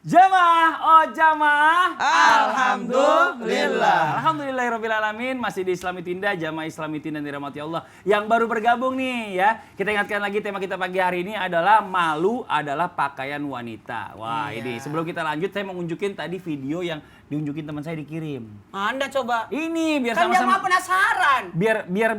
Jamaah, oh jamaah. Alhamdulillah. Alhamdulillahirrahmanirrahim. Masih di Islami Tinda, jamaah Islami Tinda dirahmati Allah. Yang baru bergabung nih ya. Kita ingatkan lagi tema kita pagi hari ini adalah malu adalah pakaian wanita. Wah ini sebelum kita lanjut saya mau nunjukin tadi video yang diunjukin teman saya dikirim. Anda coba. Ini biar Kan sama-sama. jamaah penasaran.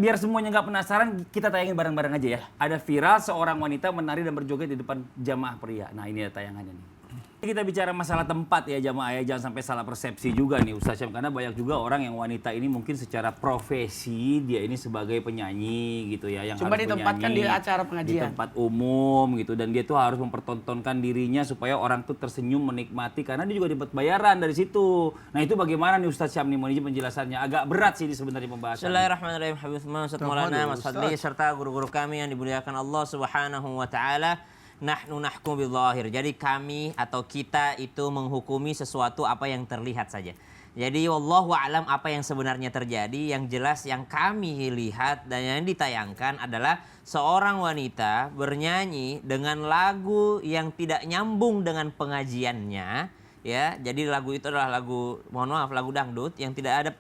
Biar semuanya nggak penasaran, kita tayangin bareng-bareng aja ya. Ada viral seorang wanita menari dan berjoget di depan jamaah pria. Nah ini ada tayangannya nih. Kita bicara masalah tempat ya jamaah ya, jangan sampai salah persepsi juga nih Ustaz Syam, karena banyak juga orang yang wanita ini mungkin secara profesi dia ini sebagai penyanyi gitu ya, yang Cuma harus ditempatkan menyanyi di acara pengajian. di tempat umum gitu, dan dia tuh harus mempertontonkan dirinya supaya orang tuh tersenyum menikmati karena dia juga dapat bayaran dari situ. Nah itu bagaimana nih Ustaz Syam nih, mau penjelasannya agak berat sih ini sebenarnya pembahasan. Bismillahirrahmanirrahim. Habib Ustaz Maulana Mas Fadli serta guru-guru kami yang dimuliakan Allah Subhanahu wa taala. Nahnu nahkum bil zahir. Jadi kami atau kita itu menghukumi sesuatu apa yang terlihat saja. Jadi wallahu a'lam apa yang sebenarnya terjadi. Yang jelas yang kami lihat dan yang ditayangkan adalah seorang wanita bernyanyi dengan lagu yang tidak nyambung dengan pengajiannya. Ya, jadi lagu itu adalah lagu, mohon maaf, lagu dangdut yang tidak ada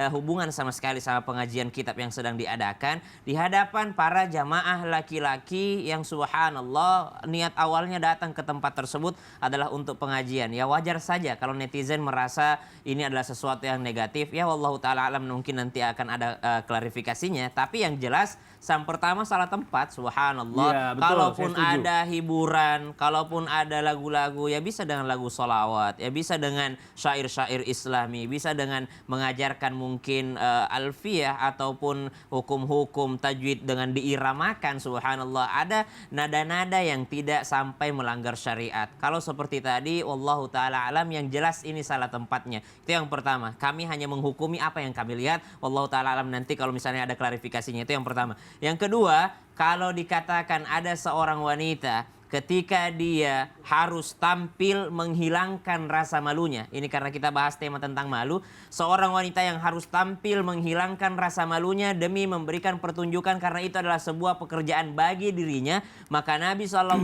hubungan sama sekali sama pengajian kitab yang sedang diadakan di hadapan para jamaah laki-laki yang subhanallah niat awalnya datang ke tempat tersebut adalah untuk pengajian. Ya wajar saja kalau netizen merasa ini adalah sesuatu yang negatif. Ya wallahu taala alam, mungkin nanti akan ada klarifikasinya, tapi yang jelas yang pertama salah tempat, subhanallah. Ya, betul, kalaupun saya setuju. ada hiburan, kalaupun ada lagu-lagu, ya bisa dengan lagu sholawat, ya bisa dengan syair-syair islami, bisa dengan mengajarkan mungkin alfiyah ataupun hukum-hukum tajwid dengan diiramakan, subhanallah. Ada nada-nada yang tidak sampai melanggar syariat. Kalau seperti tadi, wallahu ta'ala alam, yang jelas ini salah tempatnya. Itu yang pertama. Kami hanya menghukumi apa yang kami lihat, wallahu ta'ala alam, nanti kalau misalnya ada klarifikasinya. Itu yang pertama. Yang kedua, kalau dikatakan ada seorang wanita ketika dia harus tampil menghilangkan rasa malunya. Ini karena kita bahas tema tentang malu. Seorang wanita yang harus tampil menghilangkan rasa malunya demi memberikan pertunjukan karena itu adalah sebuah pekerjaan bagi dirinya. Maka Nabi SAW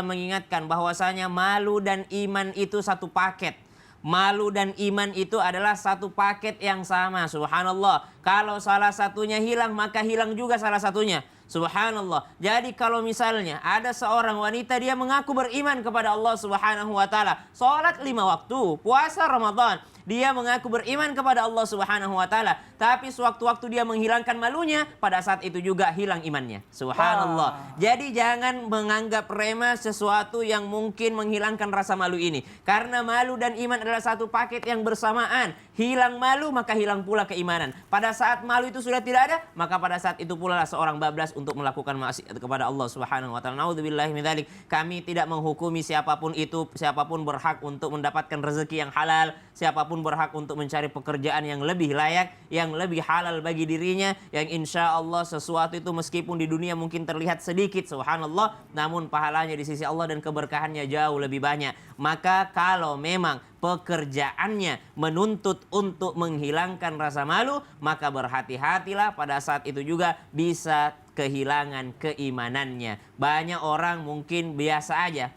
mengingatkan bahwasanya malu dan iman itu satu paket. Malu dan iman itu adalah satu paket yang sama, subhanallah. Kalau salah satunya hilang, maka hilang juga salah satunya, subhanallah. Jadi kalau misalnya ada seorang wanita dia mengaku beriman kepada Allah Subhanahu wa taala, salat 5 waktu, puasa Ramadan, dia mengaku beriman kepada Allah Subhanahu wa taala, tapi sewaktu-waktu dia menghilangkan malunya, pada saat itu juga hilang imannya. Subhanallah. Jadi jangan menganggap remeh sesuatu yang mungkin menghilangkan rasa malu ini. Karena malu dan iman adalah satu paket yang bersamaan. Hilang malu maka hilang pula keimanan. Pada saat malu itu sudah tidak ada, maka pada saat itu pula lah seorang bablas untuk melakukan maksiat kepada Allah Subhanahu wa taala. Naudzubillahi min dzalik. Kami tidak menghukumi siapapun itu, siapapun berhak untuk mendapatkan rezeki yang halal, siapapun berhak untuk mencari pekerjaan yang lebih layak, yang lebih halal bagi dirinya, yang insya Allah sesuatu itu meskipun di dunia mungkin terlihat sedikit, subhanallah, namun pahalanya di sisi Allah dan keberkahannya jauh lebih banyak. Maka kalau memang pekerjaannya menuntut untuk menghilangkan rasa malu, maka berhati-hatilah pada saat itu juga bisa kehilangan keimanannya. Banyak orang mungkin biasa aja.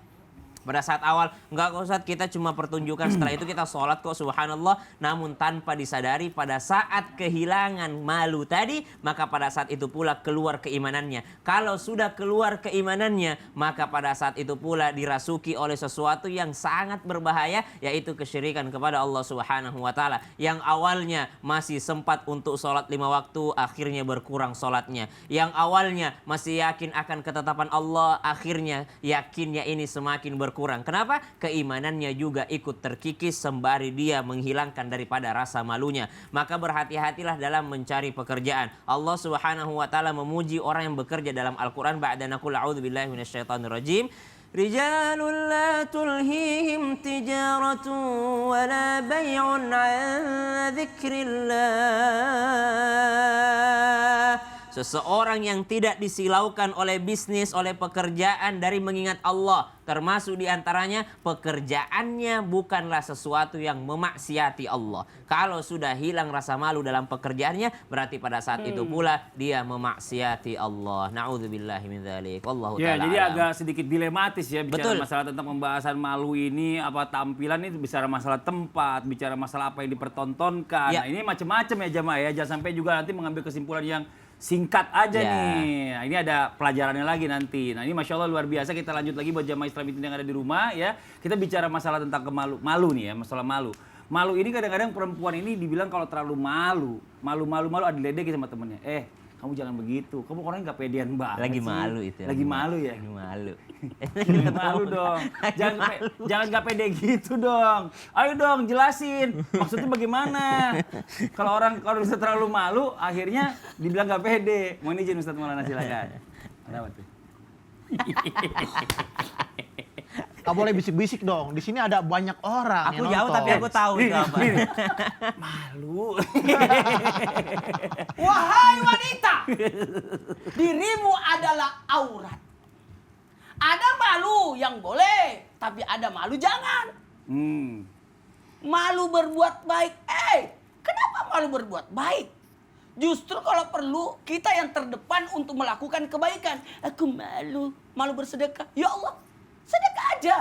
Pada saat awal, enggak kok Ustaz, kita cuma pertunjukan, setelah itu kita sholat kok, subhanallah. Namun tanpa disadari pada saat kehilangan malu tadi, maka pada saat itu pula keluar keimanannya. Kalau sudah keluar keimanannya, maka pada saat itu pula dirasuki oleh sesuatu yang sangat berbahaya, yaitu kesyirikan kepada Allah Subhanahu wa taala. Yang awalnya masih sempat untuk sholat 5 waktu, akhirnya berkurang sholatnya. Yang awalnya masih yakin akan ketetapan Allah, akhirnya yakinnya ini semakin berkurang. Kenapa? Keimanannya juga ikut terkikis sembari dia menghilangkan daripada rasa malunya. Maka berhati-hatilah dalam mencari pekerjaan. Allah Subhanahu wa taala memuji orang yang bekerja dalam Al-Qur'an, ba'da naqul a'udzubillahi minasyaitonir rajim. Rijalun la tulhihim tijaratun wa la bay'un 'an dzikrillah Seseorang yang tidak disilaukan oleh bisnis, oleh pekerjaan dari mengingat Allah. Termasuk diantaranya pekerjaannya bukanlah sesuatu yang memaksiati Allah. Kalau sudah hilang rasa malu dalam pekerjaannya, berarti pada saat itu pula dia memaksiati Allah. Na'udzubillahi min dzalik. Wallahu Ya, ta'ala jadi alam. agak sedikit dilematis ya bicara Betul. masalah tentang pembahasan malu ini, apa tampilan itu, bicara masalah tempat, bicara masalah apa yang dipertontonkan. Ya. Nah, ini macam-macam ya jamaah ya, jangan sampai juga nanti mengambil kesimpulan yang singkat aja Ya. nih. Nah, ini ada pelajarannya lagi nanti. Nah, ini Masya Allah luar biasa. Kita lanjut lagi buat jamaah Islam itu yang ada di rumah ya. Kita bicara masalah tentang malu nih ya, masalah malu. Malu ini kadang-kadang perempuan ini dibilang kalau terlalu malu ada diledek sama temennya. Kamu jangan begitu, kamu orangnya nggak pedean banget Lagi sih. malu itu. Lagi malu ya? Lagi malu. Lagi malu dong. Jangan nggak pede gitu dong. Ayo dong jelasin. Maksudnya bagaimana? Kalau bisa terlalu malu, akhirnya dibilang nggak pede. Mohon izin Ustadz Maulana, silakan. Kenapa tuh? Gak boleh bisik-bisik dong. Di sini ada banyak orang Aku yang jauh nonton. tapi aku tahu itu apa. Malu. Wahai wanita, dirimu adalah aurat. Ada malu yang boleh, tapi ada malu jangan. Malu berbuat baik. Kenapa malu berbuat baik? Justru kalau perlu kita yang terdepan untuk melakukan kebaikan. Aku malu bersedekah. Ya Allah, sedekah aja.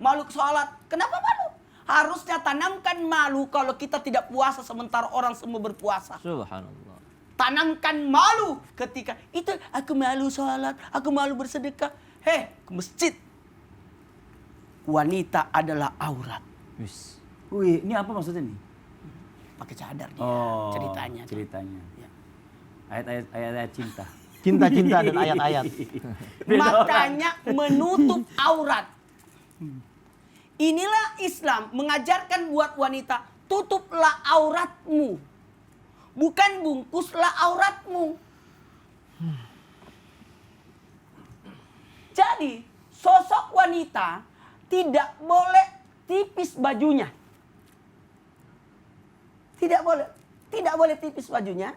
Malu sholat. Kenapa malu? Harusnya tanamkan malu kalau kita tidak puasa sementara orang semua berpuasa. Subhanallah. Tanamkan malu ketika itu aku malu sholat, aku malu bersedekah. Ke masjid. Wanita adalah aurat. Wis. Wih, ini apa maksudnya nih? Pakai cadar dia Oh, ceritanya. Ceritanya. Ya. Ayat-ayat cinta. Cinta-cinta dan ayat-ayat. Makanya menutup aurat. Inilah Islam mengajarkan buat wanita, tutuplah auratmu. Bukan bungkuslah auratmu. Jadi, sosok wanita tidak boleh tipis bajunya. Tidak boleh tipis bajunya.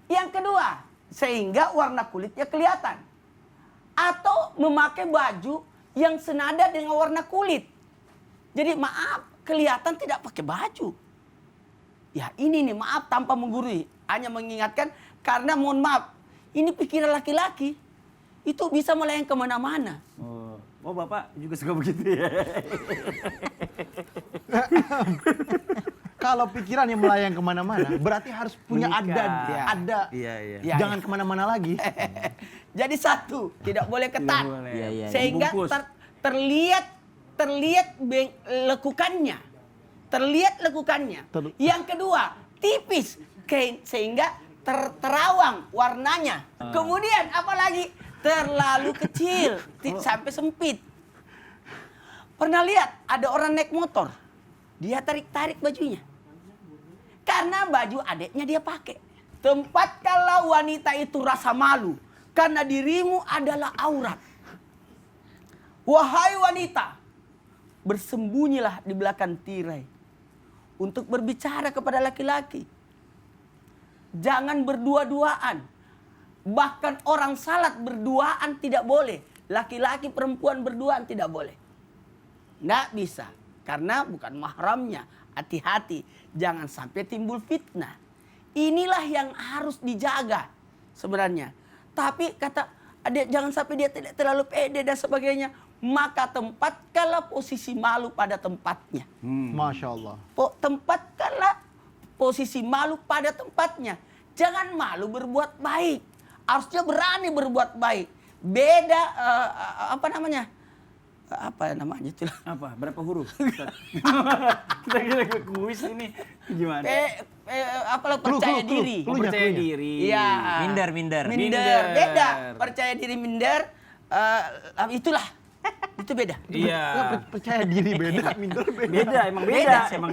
Yang kedua, sehingga warna kulitnya kelihatan. Atau memakai baju yang senada dengan warna kulit. Jadi maaf, kelihatan tidak pakai baju. Ya ini nih, maaf tanpa menggurui. Hanya mengingatkan karena mohon maaf, ini pikiran laki-laki. Itu bisa melayang kemana-mana. Oh, Bapak juga suka begitu ya? Kalau pikiran yang melayang kemana-mana, berarti harus punya Menikah. ada. Iya. Ya, Jangan kemana-mana lagi. Jadi satu, tidak boleh ketat. Tidak boleh. Iya, iya. Sehingga Bungkus. terlihat lekukannya. Terlihat lekukannya. Yang kedua, tipis sehingga terawang warnanya. Kemudian apalagi terlalu kecil sampai sempit. Pernah lihat ada orang naik motor, dia tarik-tarik bajunya. Karena baju adeknya dia pakai. Tempatkanlah wanita itu rasa malu karena dirimu adalah aurat. Wahai wanita, bersembunyilah di belakang tirai untuk berbicara kepada laki-laki. Jangan berdua-duaan. Bahkan orang salat berduaan tidak boleh. Laki-laki perempuan berduaan tidak boleh. Nggak bisa. Karena bukan mahramnya. Hati-hati. Jangan sampai timbul fitnah. Inilah yang harus dijaga sebenarnya. Tapi kata adik, jangan sampai dia tidak terlalu pede dan sebagainya. Maka tempatkanlah posisi malu pada tempatnya. Masya Allah. Tempatkanlah posisi malu pada tempatnya. Jangan malu berbuat baik. Harusnya berani berbuat baik. Beda apa namanya itu? Apa? Berapa huruf? Kita kira ke kuis ini. Gimana? Percaya diri. Percaya diri. Iya. Minder. Beda. Percaya diri minder. Itulah. Itu beda. Iya. Percaya diri beda, minder beda. Beda, emang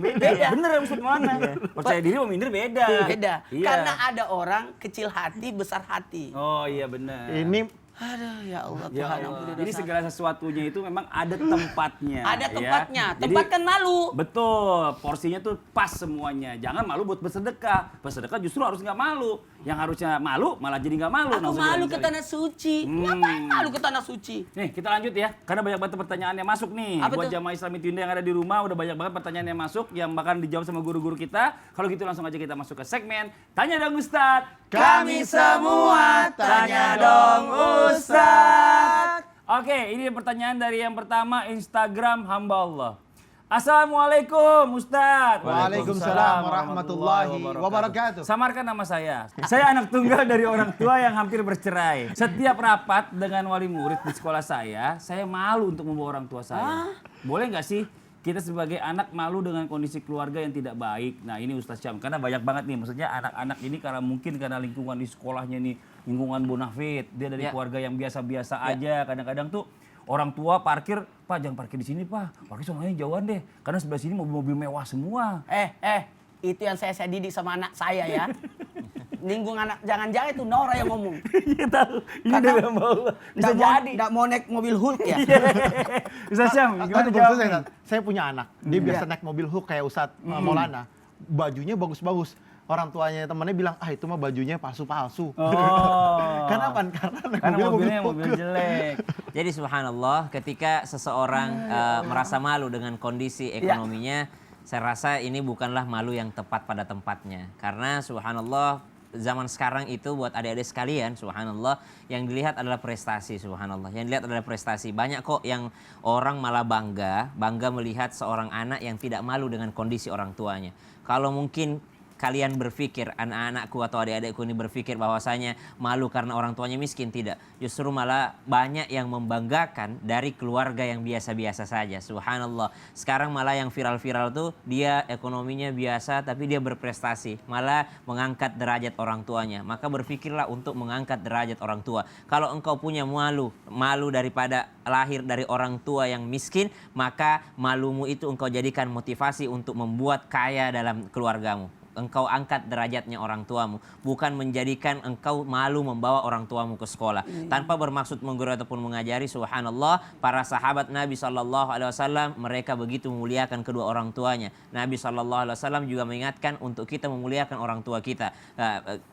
beda. Bener ya Ustadz Maulana. Percaya diri sama minder beda. Beda. Iya. Karena ada orang kecil hati, besar hati. Oh iya benar. Ini Aduh, ya Allah Ya Tuhan, Allah. ampuni Jadi dosa. segala sesuatunya itu memang ada tempatnya. Ada ya. tempatnya. Jadi, Tempat kan malu. Betul, porsinya tuh pas semuanya. Jangan malu buat bersedekah. Bersedekah justru harus nggak malu. Yang harusnya malu malah jadi nggak malu. Aku Nauzubillah malu min ke dzalik. tanah suci. Ngapain malu ke tanah suci? Nih kita lanjut ya, karena banyak banget pertanyaan yang masuk nih. Apa Buat tuh? jamaah Islami Tunda yang ada di rumah, udah banyak banget pertanyaan yang masuk yang bakal dijawab sama guru-guru kita. Kalau gitu langsung aja kita masuk ke segmen Tanya Dong Ustadz. Kami semua tanya dong Ustadz. Oke, ini pertanyaan dari yang pertama Instagram hamba Allah. Assalamualaikum Ustadz. Waalaikumsalam warahmatullahi wabarakatuh. Samarkan nama saya. Saya anak tunggal dari orang tua yang hampir bercerai. Setiap rapat dengan wali murid di sekolah saya malu untuk membawa orang tua saya. Boleh nggak sih kita sebagai anak malu dengan kondisi keluarga yang tidak baik? Nah ini Ustadz Syam, karena banyak banget nih, maksudnya anak-anak ini karena mungkin karena lingkungan di sekolahnya nih, lingkungan bonafit, dia dari keluarga yang biasa-biasa aja, kadang-kadang tuh orang tua parkir, Pak jangan parkir di sini Pak, parkir soalnya jauhan deh, karena sebelah sini mobil-mobil mewah semua. Itu yang saya didik sama anak saya ya. Ninggung anak, jangan-jangan itu Nora yang ngomong. Iya tahu, ini dari hamba Allah. Bisa jadi. Nggak mau naik mobil Hulk ya? Ustadz Syam, gimana Tadi jawabnya? saya punya anak, dia biasa naik mobil Hulk kayak Ustadz Maulana. Bajunya bagus-bagus. Orang tuanya temannya bilang, itu mah bajunya palsu-palsu. Oh. Kenapa? Karena naik Karena mobilnya Hulk. mobil jelek. Jadi subhanallah ketika seseorang merasa malu dengan kondisi ekonominya, saya rasa ini bukanlah malu yang tepat pada tempatnya. Karena subhanallah zaman sekarang itu buat adik-adik sekalian, subhanallah, yang dilihat adalah prestasi, subhanallah. Yang dilihat adalah prestasi. Banyak kok yang orang malah bangga melihat seorang anak yang tidak malu dengan kondisi orang tuanya. Kalau mungkin kalian berpikir, anak-anakku atau adik-adikku ini berpikir bahwasanya malu karena orang tuanya miskin, tidak. Justru malah banyak yang membanggakan dari keluarga yang biasa-biasa saja. Subhanallah. Sekarang malah yang viral-viral tuh dia ekonominya biasa tapi dia berprestasi. Malah mengangkat derajat orang tuanya. Maka berpikirlah untuk mengangkat derajat orang tua. Kalau engkau punya malu daripada lahir dari orang tua yang miskin, maka malumu itu engkau jadikan motivasi untuk membuat kaya dalam keluargamu. Engkau angkat derajatnya orang tuamu, bukan menjadikan engkau malu membawa orang tuamu ke sekolah. Tanpa bermaksud menggurui ataupun mengajari, subhanallah, para sahabat Nabi SAW mereka begitu memuliakan kedua orang tuanya. Nabi SAW juga mengingatkan untuk kita memuliakan orang tua kita.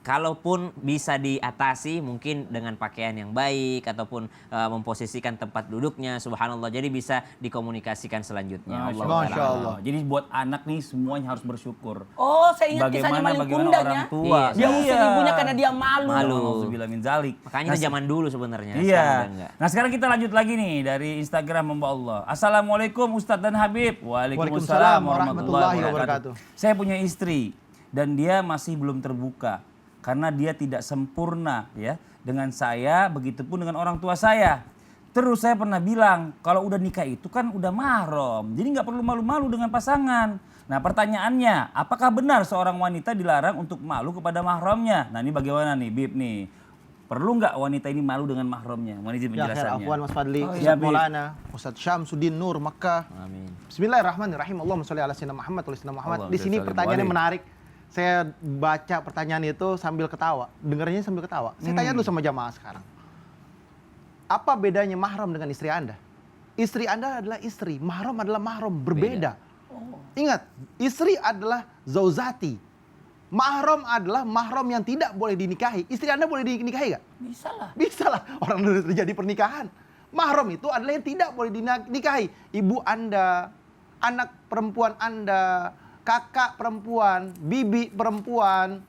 Kalaupun bisa diatasi mungkin dengan pakaian yang baik ataupun memposisikan tempat duduknya, subhanallah. Jadi bisa dikomunikasikan selanjutnya. Masya Allah. Jadi buat anak nih semuanya harus bersyukur. Oh, saya ingat kisahnya maling kundang orang ya. tua. Dia usir ibunya karena dia malu. Nauzubillah min dzalik. Makanya itu zaman dulu sebenarnya. Iya. Sekarang udah enggak. Nah sekarang kita lanjut lagi nih dari Instagram hamba Allah. Assalamualaikum Ustadz dan Habib. Waalaikumsalam warahmatullahi wabarakatuh. Saya punya istri dan dia masih belum terbuka karena dia tidak sempurna ya dengan saya, begitupun dengan orang tua saya. Terus saya pernah bilang kalau udah nikah itu kan udah mahram, jadi nggak perlu malu-malu dengan pasangan. Nah pertanyaannya, apakah benar seorang wanita dilarang untuk malu kepada mahramnya? Nah ini bagaimana nih Bib nih? Perlu nggak wanita ini malu dengan mahramnya? Mohon izin Ya, khair, penjelasannya. afwan Mas Fadli, iya, Ustadz Bib. Maulana, Ustadz Syamsuddin Nur Makkah. Amin. Bismillahirrahmanirrahim. Allahumma sholli ala sayyidina Muhammad wa sayyidina Muhammad. Di sini Allahumma pertanyaannya sholli menarik. Saya baca pertanyaan itu sambil ketawa, dengarnya sambil ketawa. Saya tanya dulu sama jamaah sekarang. Apa bedanya mahram dengan istri Anda? Istri Anda adalah istri, mahram adalah mahram, berbeda. Ingat, istri adalah zauzati. Mahram adalah mahram yang tidak boleh dinikahi. Istri Anda boleh dinikahi nggak? Bisa lah. Bisa lah, orang udah terjadi pernikahan. Mahram itu adalah yang tidak boleh dinikahi. Ibu Anda, anak perempuan Anda, kakak perempuan, bibi perempuan,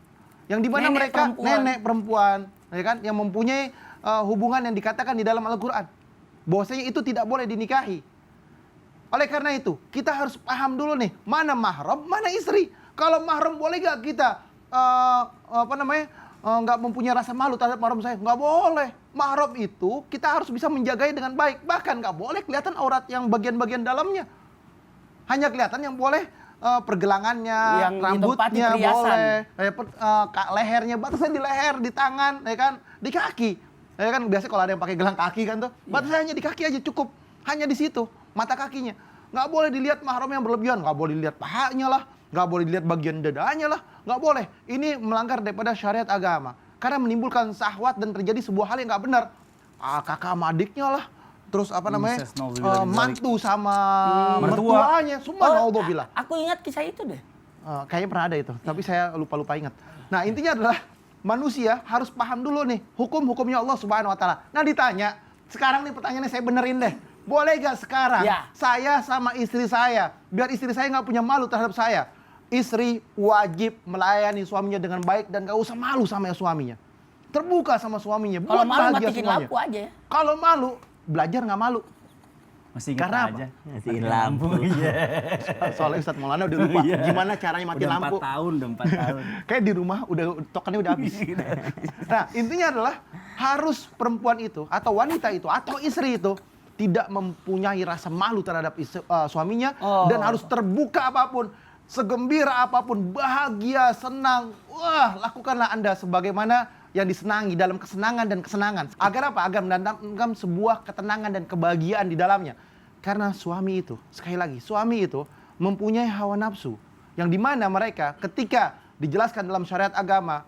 yang dimana Nenek mereka perempuan. nenek perempuan, ya kan, yang mempunyai hubungan yang dikatakan di dalam Al-Quran. Bahwasanya itu tidak boleh dinikahi. Oleh karena itu, kita harus paham dulu nih, mana mahram, mana istri. Kalau mahram boleh gak kita nggak mempunyai rasa malu terhadap mahram saya? Nggak boleh. Mahram itu kita harus bisa menjaganya dengan baik. Bahkan nggak boleh kelihatan aurat yang bagian-bagian dalamnya. Hanya kelihatan yang boleh pergelangannya, Yang ditempati rambutnya perhiasan. boleh, lehernya, batasnya di leher, di tangan, ya kan, di kaki. Ya kan biasanya kalau ada yang pakai gelang kaki kan tuh, batasnya hanya di kaki aja cukup. Hanya di situ, mata kakinya. Nggak boleh dilihat mahram yang berlebihan, nggak boleh dilihat pahanya lah, nggak boleh dilihat bagian dadanya lah, nggak boleh. Ini melanggar daripada syariat agama. Karena menimbulkan syahwat dan terjadi sebuah hal yang nggak benar. kakak sama adiknya lah. Terus apa namanya? Incest, nauzubillah min dzalik. Mantu sama Mertua. mertuanya, semua naudzubillah. Aku ingat kisah itu deh. Kayaknya pernah ada itu, tapi saya lupa ingat. Nah, intinya adalah manusia harus paham dulu nih hukum-hukumnya Allah Subhanahu wa taala. Nah, ditanya, sekarang nih pertanyaannya saya benerin deh. Boleh gak sekarang Ya. saya sama istri saya, biar istri saya nggak punya malu terhadap saya. Istri wajib melayani suaminya dengan baik dan gak usah malu sama suaminya. Terbuka sama suaminya, Kalau buat malu bahagia matiin semuanya. lampu aja ya. Kalau malu, belajar nggak malu. Masih ingat Karena apa? aja. Matiin lampu. Iya. Soalnya Ustadz Maulana udah lupa Iya. gimana caranya mati Udah lampu. 4 tahun, udah 4 tahun. Kayak di rumah udah tokennya udah habis. Nah, intinya adalah harus perempuan itu atau wanita itu atau istri itu tidak mempunyai rasa malu terhadap suaminya dan harus terbuka apapun, segembira apapun, bahagia, senang. Wah, lakukanlah Anda sebagaimana yang disenangi dalam kesenangan dan kesenangan. Agar apa? Agar mendatangkan sebuah ketenangan dan kebahagiaan di dalamnya. Karena suami itu, sekali lagi, suami itu mempunyai hawa nafsu yang dimana mereka ketika dijelaskan dalam syariat agama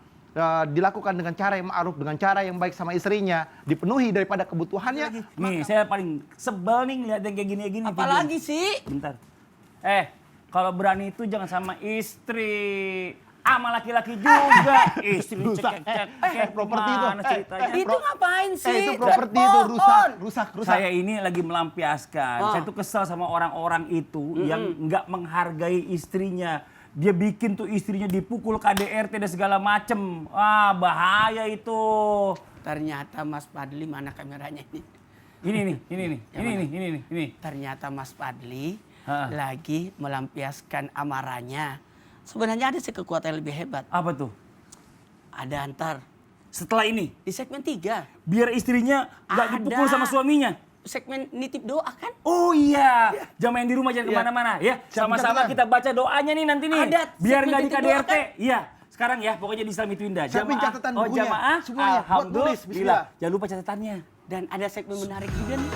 dilakukan dengan cara yang ma'ruf, dengan cara yang baik sama istrinya, dipenuhi daripada kebutuhannya. Nih, saya paling sebel nih ngeliat yang kayak gini-gini. Apalagi sih? Bentar. Kalau berani itu jangan sama istri. Sama laki-laki juga. Istri cekek-cekek. properti itu. Gimana ceritanya? Itu ngapain sih? Itu properti itu rusak. Saya ini lagi melampiaskan. Saya tuh kesel sama orang-orang itu yang nggak menghargai istrinya. Dia bikin tuh istrinya dipukul KDRT dan segala macem. Wah, bahaya itu. Ternyata Mas Fadli mana kameranya ini? Ini. Ternyata Mas Fadli Ha. lagi melampiaskan amarahnya. Sebenarnya ada kekuatan yang lebih hebat. Apa tuh? Ada antar Setelah ini, di segmen 3. biar istrinya nggak dipukul Ada. sama suaminya. Segmen nitip doa kan? Oh iya, jangan main di rumah, jangan kemana-mana ya. Sama-sama catatan. kita baca doanya nih nanti nih. Ada Biar segmen nggak di titik doa KDRT. Iya, sekarang ya pokoknya di Islam itu indah. Siapin catatan bukunya, jamaah, semuanya. Buat nulis, alhamdulillah. bismillah. Jangan lupa catatannya. Dan ada segmen menarik juga nih.